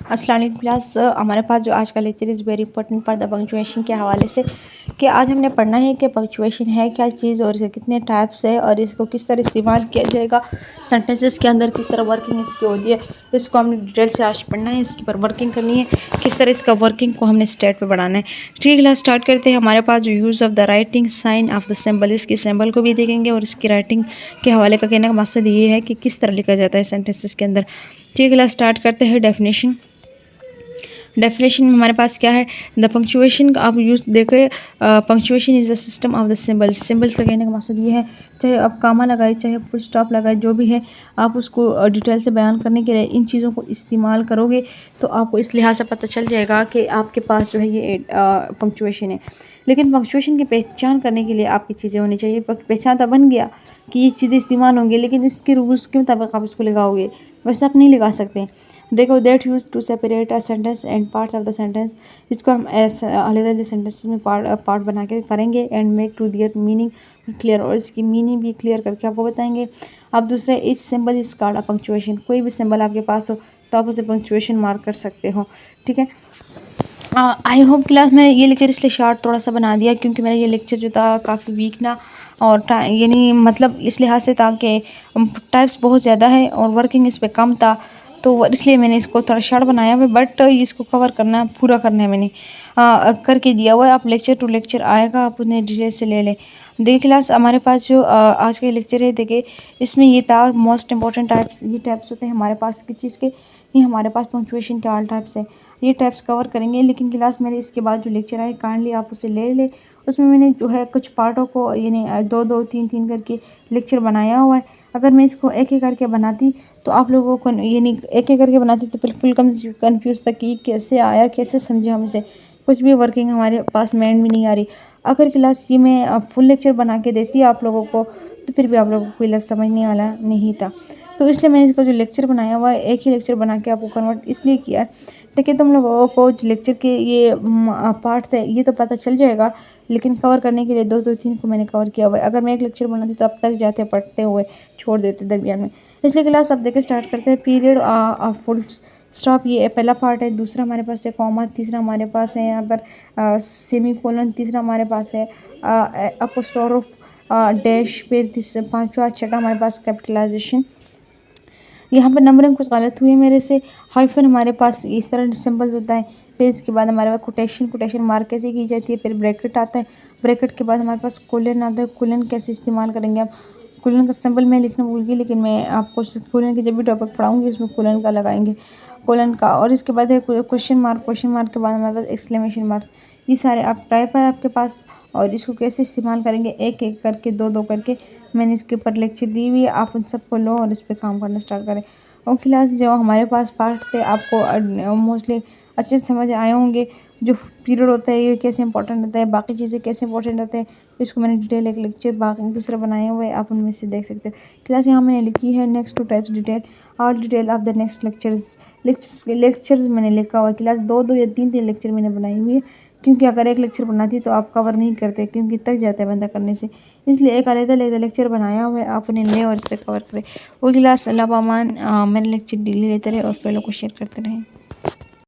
अस्सलाम वालेकुम क्लास। हमारे पास जो आज का lecture is very important for the punctuation के हवाले से कि आज हमने पढ़ना है कि पंक्चुएशन है क्या चीज़ और इसे कितने टाइप्स है और इसको किस तरह इस्तेमाल किया जाएगा सेंटेंसेस के अंदर, किस तरह वर्किंग इसकी होती है, इसको हमने डिटेल से आज पढ़ना है, इसके ऊपर वर्किंग करनी है, किस तरह इसका वर्किंग को हमने स्टेट पे बढ़ाना है। ठीक है क्लास, स्टार्ट करते हैं। हमारे पास जो use of the writing sign of the symbol, इसकी सिंबल को भी देखेंगे और इसकी राइटिंग के हवाले का कहने का मकसद ये है कि किस तरह लिखा जाता है सेंटेंसेस के अंदर। ठीक है क्लास, स्टार्ट करते हैं। डेफिनेशन में हमारे पास क्या है, द पंक्चुएशन का आप यूज़ देखें। Punctuation is the system of the symbols. Symbols का कहने का मकसद ये है, चाहे आप कामा लगाए चाहे फुल स्टॉप लगाए, जो भी है आप उसको डिटेल से बयान करने के लिए इन चीज़ों को इस्तेमाल करोगे तो आपको इस लिहाज से पता चल जाएगा कि आपके पास जो है ये पंक्चुएशन है। लेकिन पंक्चुएशन की पहचान करने के लिए आपकी चीज़ें होनी चाहिए। पहचान तो बन गया कि ये चीज़ें इस्तेमाल होंगी, लेकिन इसके रूल्स के मुताबिक आप इसको लगाओगे, वैसे आप नहीं लगा सकते। देखो, that use to separate a sentence and parts of the sentence, इसको हम अलग-अलग सेंटेंसेस में पार्ट बना के करेंगे and make to their meaning clear, और इसकी मीनिंग भी क्लियर करके आपको बताएंगे। अब दूसरा, etch symbol is called a punctuation. कोई भी सिंबल आपके पास हो तो आप उसे पंक्चुएशन मार्क कर सकते हो। ठीक है, आई होप क्लास मैंने ये लेक्चर इसलिए शॉर्ट थोड़ा सा बना दिया क्योंकि मेरा ये लेक्चर जो था काफ़ी वीक ना, और यानी मतलब इस लिहाज से था कि टाइप्स बहुत ज़्यादा है और वर्किंग इस पे कम था, तो इसलिए मैंने इसको थोड़ा शॉर्ट बनाया हुआ है। बट इसको कवर करना पूरा करना है, मैंने करके दिया हुआ है। आप लेक्चर टू लेक्चर आएगा, आप उन्हें डिटेल से ले लें। देखिए क्लास, हमारे पास जो आज का लेक्चर है, देखिए इसमें ये था मोस्ट इंपॉर्टेंट टाइप्स। ये टाइप्स होते हैं हमारे पास किस चीज़ के, ये हमारे पास पंक्चुएशन के ऑल टाइप्स है, ये टाइप्स कवर करेंगे। लेकिन क्लास मेरे इसके बाद जो लेक्चर आए काइंडली आप उसे ले लें। उसमें मैंने जो है कुछ पार्टों को यानी दो दो तीन तीन करके लेक्चर बनाया हुआ है। अगर मैं इसको एक एक करके बनाती तो आप लोगों को यानी एक एक करके बनाती तो बिल्कुल कन्फ्यूज़ था कि कैसे आया, कैसे समझे हम इसे, कुछ भी वर्किंग हमारे पास माइंड में नहीं आ रही। अगर क्लास ये मैं फुल लेक्चर बना के देती आप लोगों को तो फिर भी आप लोगों को कोई लफ्ज़ समझने वाला नहीं था। तो इसलिए मैंने इसका जो लेक्चर बनाया हुआ है, एक ही लेक्चर बना के आपको कन्वर्ट इसलिए किया है ताकि तुम लोगों को लेक्चर के ये पार्ट्स है ये तो पता चल जाएगा, लेकिन कवर करने के लिए दो दो तीन को मैंने कवर किया हुआ है। अगर मैं एक लेक्चर बनाती तो अब तक जाते पढ़ते हुए छोड़ देते दरमियान में। इसलिए क्लास अब देखिए स्टार्ट करते हैं। पीरियड फुल स्टॉप, ये पहला पार्ट है। दूसरा हमारे पास है कॉमा, तीसरा हमारे पास है यहाँ पर सेमी कोलन, तीसरा हमारे पास है अपोस्ट्रोफ डैश, फिर पाँचवा छठा हमारे पास कैपिटलाइजेशन। यहाँ पर नंबरिंग कुछ गलत हुई है मेरे से। हाइफन हमारे पास इस तरह सिंबल्स होता है, फिर इसके बाद हमारे पास कोटेशन मार्क कैसे की जाती है, फिर ब्रैकेट आता है, ब्रैकेट के बाद हमारे पास कोलन आता है। कोलन कैसे इस्तेमाल करेंगे आप, कोलन का सिंबल मैं लिखना भूल गई, लेकिन मैं आपको कोलन की जब भी टॉपिक पढ़ाऊँगी उसमें कोलन का लगाएंगे, कोलन का। और इसके बाद है क्वेश्चन मार्क के बाद हमारे पास एक्सक्लेमेशन मार्क। ये सारे आप टाइप है आपके पास, और इसको कैसे इस्तेमाल करेंगे एक एक करके दो दो करके मैंने इसके ऊपर लेक्चर दी हुई है। आप उन सबको लो और इस पर काम करना स्टार्ट करें। और क्लास जो हमारे पास पार्ट थे आपको मोस्टली अच्छे से समझ आए होंगे। जो पीरियड होता है ये कैसे इंपॉर्टेंट होता है, बाकी चीज़ें कैसे इंपॉर्टेंट होते हैं, इसको मैंने डिटेल एक लेक्चर बाकी दूसरा बनाए हुए आप उनमें से देख सकते हैं। क्लास यहाँ मैंने लिखी है next two types detail, all detail of the next lectures मैंने लिखा हुआ है। क्लास दो दो या तीन तीन लेक्चर मैंने बनाई हुई है, क्योंकि अगर एक लेक्चर बनाती तो आप कवर नहीं करते, क्योंकि थक जाता है बंदा करने से। इसलिए एक अलग-अलग लेक्चर बनाया हुआ है, आप उन्हें लें और इस पर कवर करें। वो क्लास अल्लाह पामान मेरे लेक्चर डेली लेते रहे और फेलो को शेयर करते रहें।